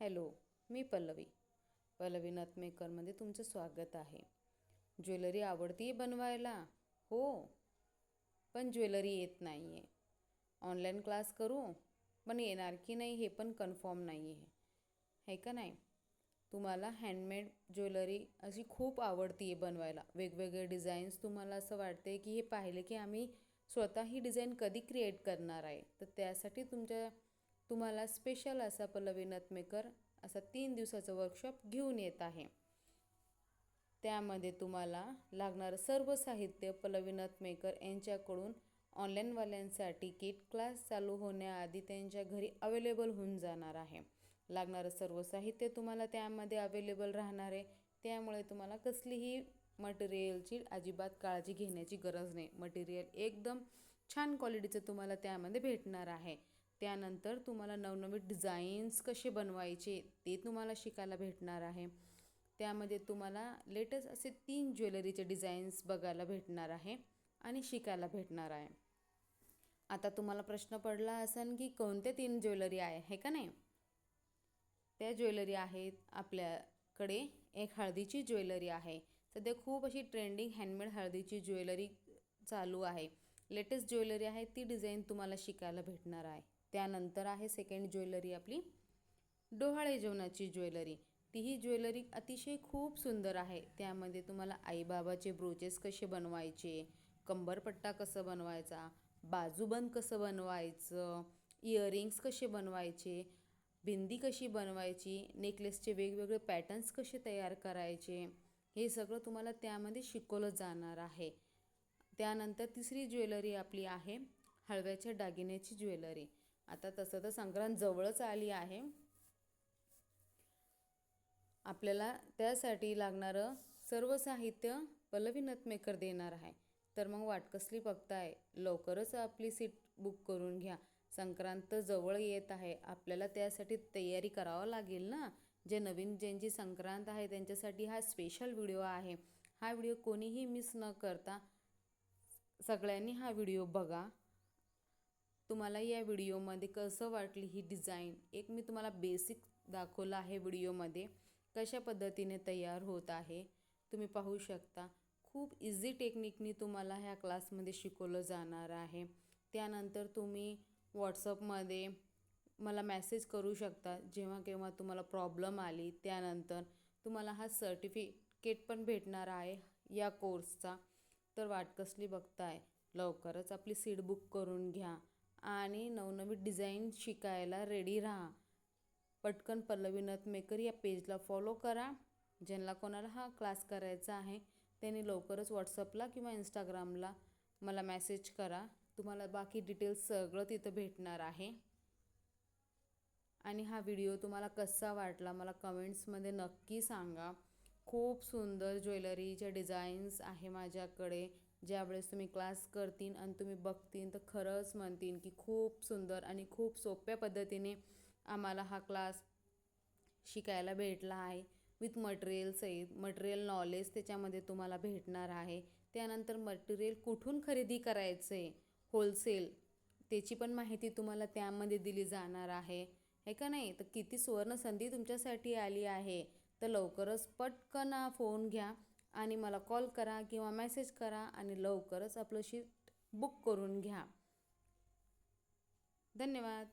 Hello, मी पल्लवी नथमेकरमध्ये तुमचं स्वागत आहे. ज्वेलरी आवडती बनवायला? हो, पण ज्वेलरी येत नाही आहे. ऑनलाईन क्लास करू, पण येणार की नाही हे पण कन्फर्म नाही आहे का नाही? तुम्हाला हँडमेड ज्वेलरी अशी खूप आवडती आहे बनवायला. वेगवेगळे डिझाईन्स तुम्हाला असं वाटते की हे पाहिले की आम्ही स्वतः ही डिझाईन कधी क्रिएट करणार आहे. तर त्यासाठी तुम्हाला स्पेशल असा पल्लवी नथमेकर असा 3 दिवसाचा वर्कशॉप घेऊन येत आहे. त्यामध्ये तुम्हाला लागणारं सर्व साहित्य पल्लवी नथमेकर यांच्याकडून ऑनलाईनवाल्यांसाठी किट क्लास चालू होण्याआधी त्यांच्या घरी अवेलेबल होऊन जाणार आहे. लागणारं सर्व साहित्य तुम्हाला त्यामध्ये अवेलेबल राहणार आहे. त्यामुळे तुम्हाला कसलीही मटेरियलची अजिबात काळजी घेण्याची गरज नाही. मटेरियल एकदम छान क्वालिटीचं तुम्हाला त्यामध्ये भेटणार आहे. त्यानंतर तुम्हाला नवनवीन डिझाईन्स कसे बनवायचे ते तुम्हाला शिकायला भेटणार आहे. त्यामध्ये तुम्हाला लेटेस्ट असे 3 ज्वेलरीचे डिझाईन्स बघायला भेटणार आहे आणि शिकायला भेटणार आहे. आता तुम्हाला प्रश्न पडला असेल की कोणत्या 3 ज्वेलरी आहे का नाही? त्या ज्वेलरी आहेत आपल्याकडे एक हळदीची ज्वेलरी आहे. सध्या खूप अशी ट्रेंडिंग हँडमेड हळदीची ज्वेलरी चालू आहे. लेटेस्ट ज्वेलरी आहे ती डिझाईन तुम्हाला शिकायला भेटणार आहे. त्यानंतर आहे सेकंड ज्वेलरी आपली डोहाळे जेवणाची ज्वेलरी. तीही ज्वेलरी अतिशय खूप सुंदर आहे. त्यामध्ये तुम्हाला आईबाबाचे ब्रोचेस कसे बनवायचे, कंबरपट्टा कसं बनवायचा, बाजूबंद कसं बनवायचं, इयरिंग्स कसे बनवायचे, बिंदी कशी बनवायची, नेकलेसचे वेगवेगळे पॅटर्न्स कसे तयार करायचे, हे सगळं तुम्हाला त्यामध्ये शिकवलं जाणार आहे. त्यानंतर तिसरी ज्वेलरी आपली आहे हळव्याच्या दागिन्याची ज्वेलरी. आता तसं तर संक्रांत जवळच आली आहे. आपल्याला त्यासाठी लागणारं सर्व साहित्य पल्लवी नथमेकर देणार आहे. तर मग वाट कसली बघताय? लवकरच आपली सीट बुक करून घ्या. संक्रांत जवळ येत आहे. आपल्याला त्यासाठी तयारी करावं लागेल ना. ज्यांची संक्रांत आहे त्यांच्यासाठी हा स्पेशल व्हिडिओ आहे. हा व्हिडिओ कोणीही मिस न करता सगळ्यांनी हा व्हिडिओ बघा. तुम्हाला या व्हिडिओमध्ये कसं वाटली ही डिझाईन? एक मी तुम्हाला बेसिक दाखवलं आहे व्हिडिओमध्ये कशा पद्धतीने तयार होत आहे. तुम्ही पाहू शकता. खूप इझी टेक्निकनी तुम्हाला ह्या क्लासमध्ये शिकवलं जाणार आहे. त्यानंतर तुम्ही व्हॉट्सअपमध्ये मला मेसेज करू शकता जेव्हा केव्हा तुम्हाला प्रॉब्लेम आली. त्यानंतर तुम्हाला हा सर्टिफिकेट पण भेटणार आहे या कोर्सचा. तर वाट कसली बघताय? लवकरच आपली सीट बुक करून घ्या आणि नवनवीन डिझाईन शिकायला रेडी राहा. पटकन पल्लवी नथमेकर या पेजला फॉलो करा. ज्यांना कोणाला हा क्लास करायचा आहे त्यांनी लवकरच व्हॉट्सअपला किंवा इंस्टाग्रामला मला मेसेज करा. तुम्हाला बाकी डिटेल्स सगळं तिथं भेटणार आहे. आणि हा व्हिडिओ तुम्हाला कसा वाटला मला कमेंट्समध्ये नक्की सांगा. खूप सुंदर ज्वेलरीच्या डिझाईन्स आहे माझ्याकडे. ज्यावेळेस तुम्ही क्लास करतीन आणि तुम्ही बघतीन तर खरंच म्हणतीन की खूप सुंदर आणि खूप सोप्या पद्धतीने आम्हाला हा क्लास शिकायला भेटला आहे. विथ मटेरियल नॉलेज त्याच्यामध्ये तुम्हाला भेटणार आहे. त्यानंतर मटेरियल कुठून खरेदी करायचं आहे, होलसेल त्याची पण माहिती तुम्हाला त्यामध्ये दिली जाणार आहे का नाही? तर किती सुवर्ण संधी तुमच्यासाठी आली आहे. तर लवकरच पटकन फोन घ्या आणि मला कॉल करा किंवा मेसेज करा आणि लवकरच आपलं सीट बुक करून घ्या. धन्यवाद.